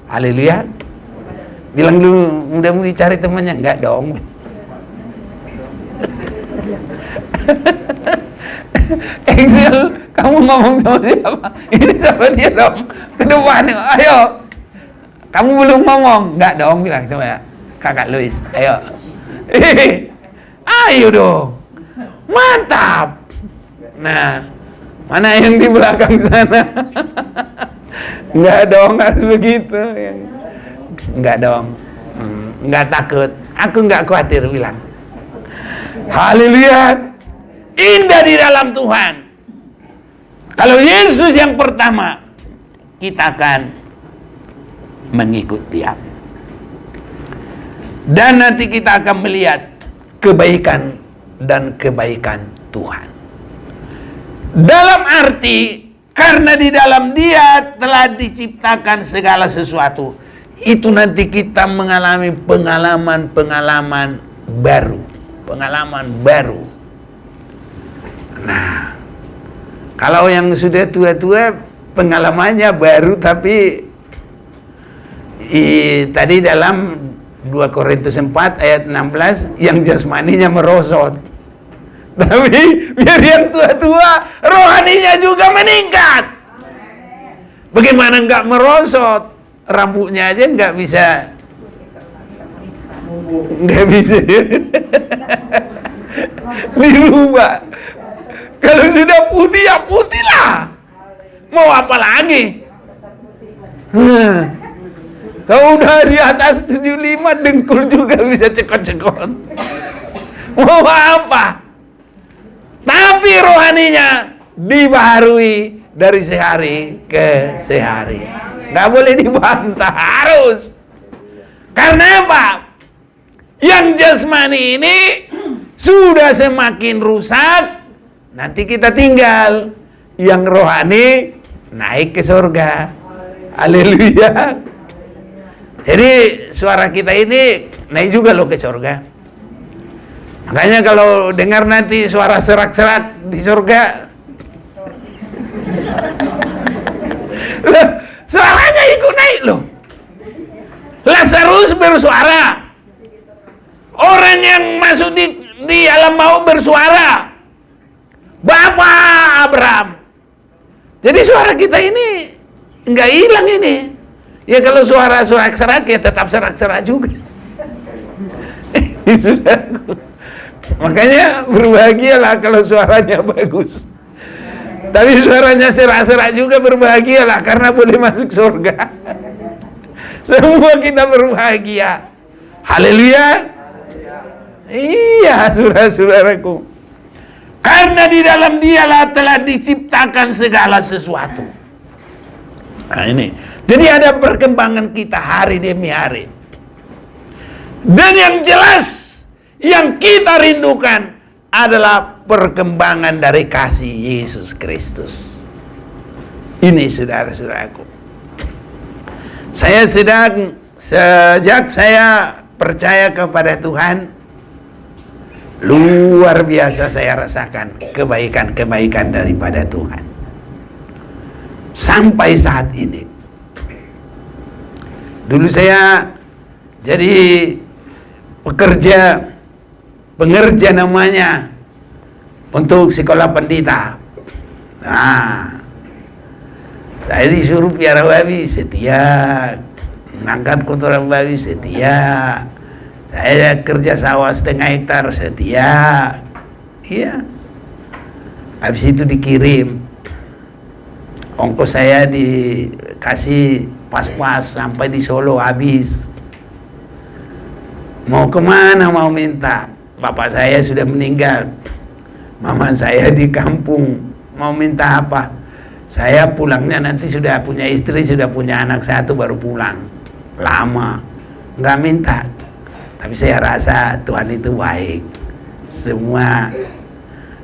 Haleluya. Bilang dulu, mudah-mudahan cari temannya. Enggak dong. Excel, kamu ngomong sama siapa? Ini sama dia dong. Ke depan, ayo. Kamu belum ngomong. Enggak dong, bilang coba ya. Kakak Luis, ayo. Ayo dong. Mantap. Nah, mana yang di belakang sana? Enggak dong, harus begitu. Enggak dong. Enggak takut. Aku enggak khawatir, bilang. Haleluya. Indah di dalam Tuhan. Kalau Yesus yang pertama, kita akan mengikut dia. Dan nanti kita akan melihat kebaikan dan kebaikan Tuhan. Dalam arti, karena di dalam dia telah diciptakan segala sesuatu. Itu nanti kita mengalami pengalaman-pengalaman baru. Pengalaman baru. Nah, kalau yang sudah tua-tua, pengalamannya baru, tapi tadi dalam 2 Korintus 4 ayat 16, yang jasmaninya merosot. Tapi biar yang tua-tua, rohaninya juga meningkat. Bagaimana enggak merosot? Rambutnya aja enggak bisa dirubah. Kalau sudah putih, ya putihlah. Mau apa lagi? Kalau udah di atas 75, dengkul juga bisa cekot-cekot. Mau apa? Tapi rohaninya dibaharui dari sehari ke sehari. Nggak boleh dibantah, harus. Karena apa? Yang jasmani ini sudah semakin rusak, nanti kita tinggal. Yang rohani naik ke surga. Haleluya. Jadi suara kita ini naik juga loh ke surga. Makanya kalau dengar nanti suara serak-serak di surga, Suaranya ikut naik loh. Lazarus bersuara. Orang yang masuk di alam maut bersuara. Bapak Abraham. Jadi suara kita ini nggak hilang ini. Ya kalau suara serak-serak ya tetap serak-serak juga. Saudaraku. Makanya berbahagialah kalau suaranya bagus. Tapi suaranya serak-serak juga berbahagialah karena boleh masuk surga. Semua kita berbahagia. Haleluya. Iya, saudara-saudaraku. Karena di dalam Dialah telah diciptakan segala sesuatu. Nah ini. Jadi ada perkembangan kita hari demi hari. Dan yang jelas, yang kita rindukan adalah perkembangan dari kasih Yesus Kristus. Ini saudara-saudaraku. Saya sejak saya percaya kepada Tuhan, luar biasa saya rasakan kebaikan-kebaikan daripada Tuhan. Sampai saat ini. Dulu saya jadi pengerja namanya untuk sekolah pendeta. Nah, saya disuruh piara babi setia, ngangkat kotoran babi setia. Saya kerja sawah 1/2 hektar setia. Iya. Habis itu dikirim. Ongkos saya dikasih pas-pas sampai di Solo habis. Mau kemana mau minta? Bapak saya sudah meninggal. Mama saya di kampung. Mau minta apa? Saya pulangnya nanti sudah punya istri, sudah punya anak 1 baru pulang. Lama. Nggak minta. Tapi saya rasa Tuhan itu baik. Semua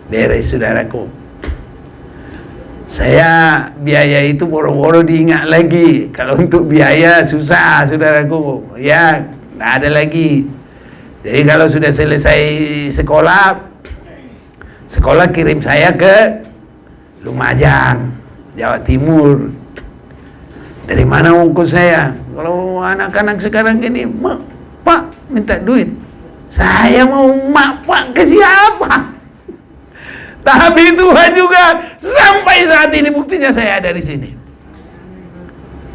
beres, saudaraku. Saya biaya itu boro-boro diingat lagi. Kalau untuk biaya susah, saudaraku. Ya, nggak ada lagi. Jadi kalau sudah selesai sekolah kirim saya ke Lumajang, Jawa Timur. Dari mana ongkos saya? Kalau anak-anak sekarang ini, Pak, minta duit. Saya mau Pak ke siapa? Tapi Tuhan juga sampai saat ini buktinya saya ada di sini.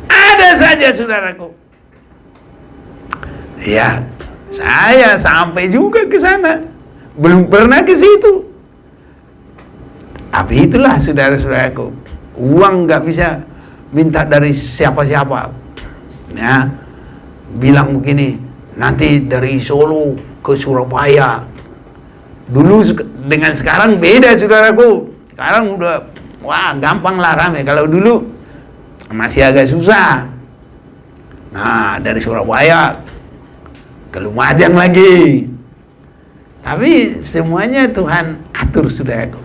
Ada saja, saudaraku. Ya, saya sampai juga ke sana. Belum pernah ke situ. Tapi itulah, saudara-saudaraku. Uang nggak bisa minta dari siapa-siapa. Ya, bilang begini, nanti dari Solo ke Surabaya. Dulu dengan sekarang beda, saudaraku. Sekarang udah, wah, gampang lah, rame. Kalau dulu masih agak susah. Nah, dari Surabaya ke Lumajang lagi. Tapi semuanya Tuhan atur, saudaraku.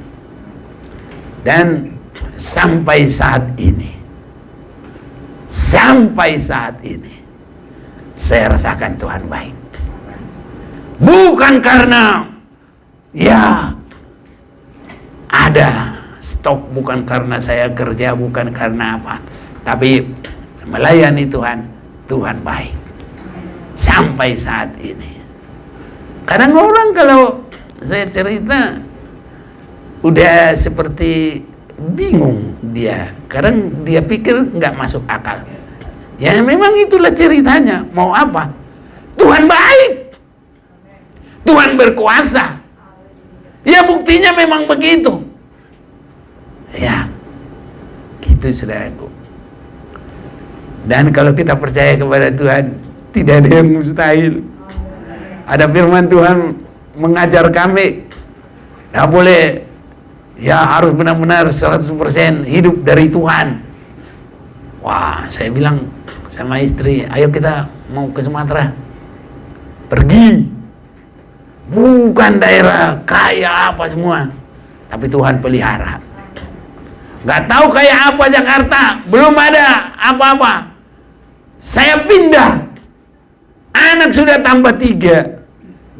Dan sampai saat ini, saya rasakan Tuhan baik. Bukan karena ya ada stok, bukan karena saya kerja, bukan karena apa, tapi melayani Tuhan, Tuhan baik sampai saat ini. Kadang orang kalau saya cerita udah seperti bingung dia, kadang dia pikir nggak masuk akal. Ya memang itulah ceritanya, mau apa? Tuhan baik, Tuhan berkuasa. Ya buktinya memang begitu. Ya, gitu, saudaraku. Dan kalau kita percaya kepada Tuhan, tidak ada yang mustahil. Ada firman Tuhan mengajar kami, tidak boleh, ya harus benar-benar 100% hidup dari Tuhan. Wah, saya bilang sama istri, ayo kita mau ke Sumatera. Pergi. Bukan daerah kaya apa semua, tapi Tuhan pelihara. Gak tahu kayak apa Jakarta, belum ada apa-apa. Saya pindah, anak sudah tambah 3,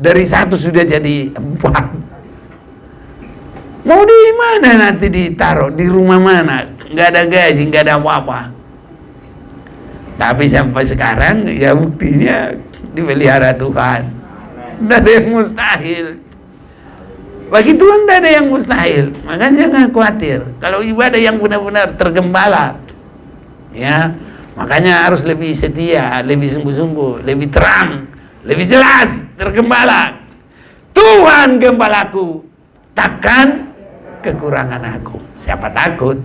dari 1 sudah jadi 4. Mau di mana nanti ditaruh, di rumah mana? Gak ada gaji, gak ada apa-apa. Tapi sampai sekarang ya buktinya dipelihara Tuhan. Tidak ada yang mustahil. Bagi Tuhan tidak ada yang mustahil. Makanya jangan khawatir. Kalau ibadah yang benar-benar tergembala, ya, makanya harus lebih setia, lebih sungguh-sungguh, lebih terang, lebih jelas, tergembala. Tuhan gembalaku, takkan kekurangan aku. Siapa takut?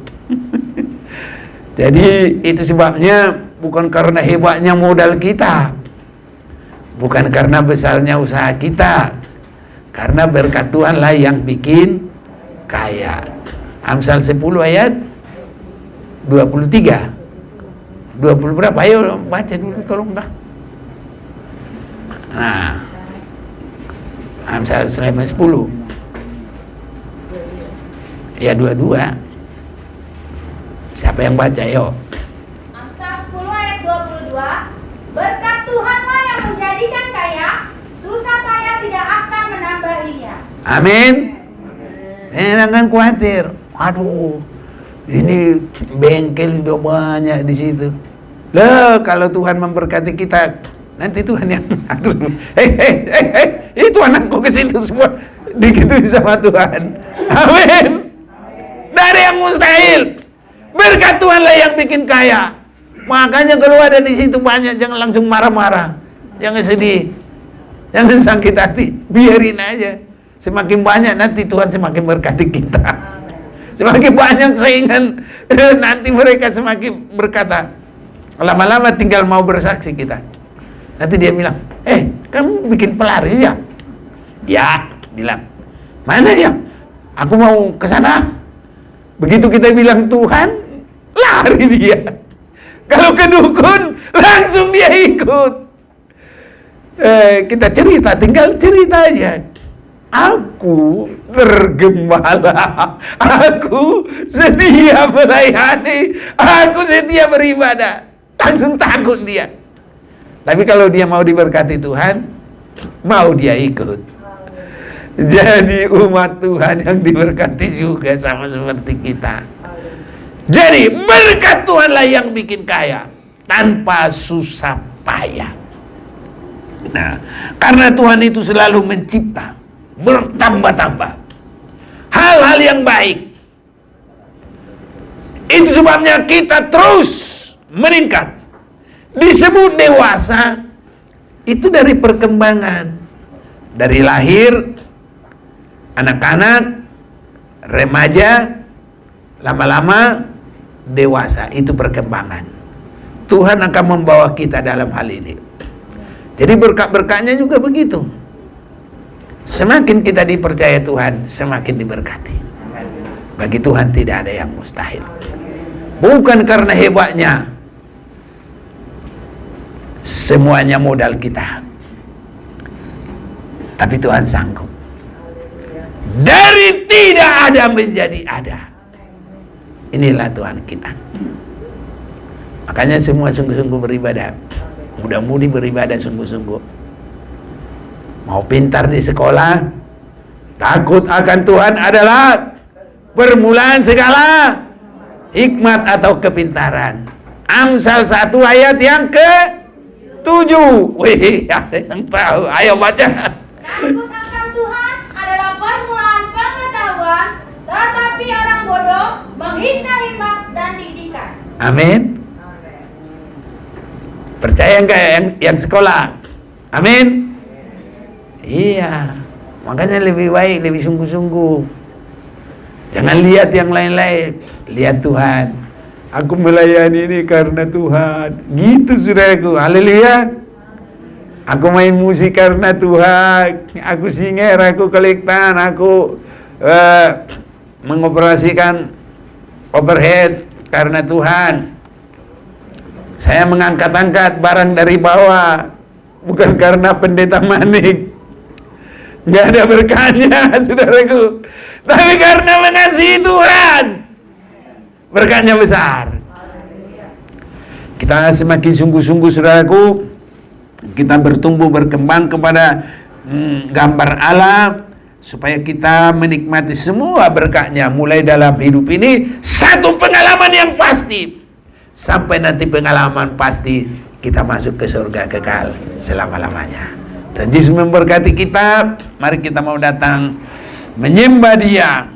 Jadi itu sebabnya bukan karena hebatnya modal kita, bukan karena besarnya usaha kita, karena berkat Tuhan lah yang bikin kaya. Amsal 10 ayat 23. 20 berapa? Ayo baca dulu tolong dah. Nah, Amsal 10 ya 22. Siapa yang baca? Yuk. Amsal 10 ayat 22. Berkat Tuhanlah yang menjadikan kaya, susah payah tidak akan menambahinya. Amin. Jangan khawatir. Aduh, ini bengkel udah banyak di situ. Lah, kalau Tuhan memberkati kita, nanti Tuhan yang aduh, itu anakku ke situ semua digituin sama Tuhan. Amin. Dari yang mustahil, berkat Tuhanlah yang bikin kaya. Makanya kalau ada di situ banyak, jangan langsung marah-marah, jangan sedih, jangan sakit hati, biarin aja. Semakin banyak nanti Tuhan semakin berkati kita. Semakin banyak saingan, nanti mereka semakin berkata. Lama-lama tinggal mau bersaksi kita. Nanti dia bilang, kamu bikin pelaris ya? Ya, bilang, mana ya? Aku mau ke sana. Begitu kita bilang Tuhan, lari dia. Kalau ke dukun, langsung dia ikut. Kita cerita, tinggal cerita aja. Aku tergembala, aku setia melayani, aku setia beribadah. Langsung takut dia. Tapi kalau dia mau diberkati Tuhan, mau dia ikut. Jadi umat Tuhan yang diberkati juga sama seperti kita. Jadi berkat Tuhanlah yang bikin kaya tanpa susah payah. Nah, karena Tuhan itu selalu mencipta bertambah-tambah hal-hal yang baik. Itu sebabnya kita terus meningkat. Disebut dewasa itu dari perkembangan, dari lahir, anak-anak, remaja, lama-lama dewasa. Itu perkembangan. Tuhan akan membawa kita dalam hal ini. Jadi berkat-berkatnya juga begitu. Semakin kita dipercaya Tuhan, semakin diberkati. Bagi Tuhan tidak ada yang mustahil. Bukan karena hebatnya, semuanya modal kita, tapi Tuhan sanggup. Dari tidak ada menjadi ada. Inilah Tuhan kita. Makanya semua sungguh-sungguh beribadah. Mudah-mudi beribadah sungguh-sungguh. Mau pintar di sekolah, takut akan Tuhan adalah permulaan segala hikmat atau kepintaran. Amsal 1 ayat yang ke-7. Wih, ada yang tahu. Ayo baca. Takut akan Tuhan adalah permulaan pengetahuan, tetapi orang bodoh menghina hikmat dan didikan. Amin. Percaya enggak yang sekolah? Amin. Iya. Makanya lebih baik, lebih sungguh-sungguh. Jangan lihat yang lain-lain, lihat Tuhan. Aku melayani ini karena Tuhan. Gitu saudaraku. Haleluya. Aku main musik karena Tuhan. Aku singer, aku kolektan, aku mengoperasikan overhead karena Tuhan. Saya mengangkat-angkat barang dari bawah, bukan karena pendeta Manik. Nggak ada berkahnya, saudaraku. Tapi karena mengasihi Tuhan, berkahnya besar. Kita semakin sungguh-sungguh, saudaraku, kita bertumbuh berkembang kepada gambar Allah, supaya kita menikmati semua berkahnya mulai dalam hidup ini. Satu pengalaman yang pasti, sampai nanti pengalaman pasti kita masuk ke surga kekal selama-lamanya. Dan Yesus memberkati kita. Mari kita mau datang menyembah Dia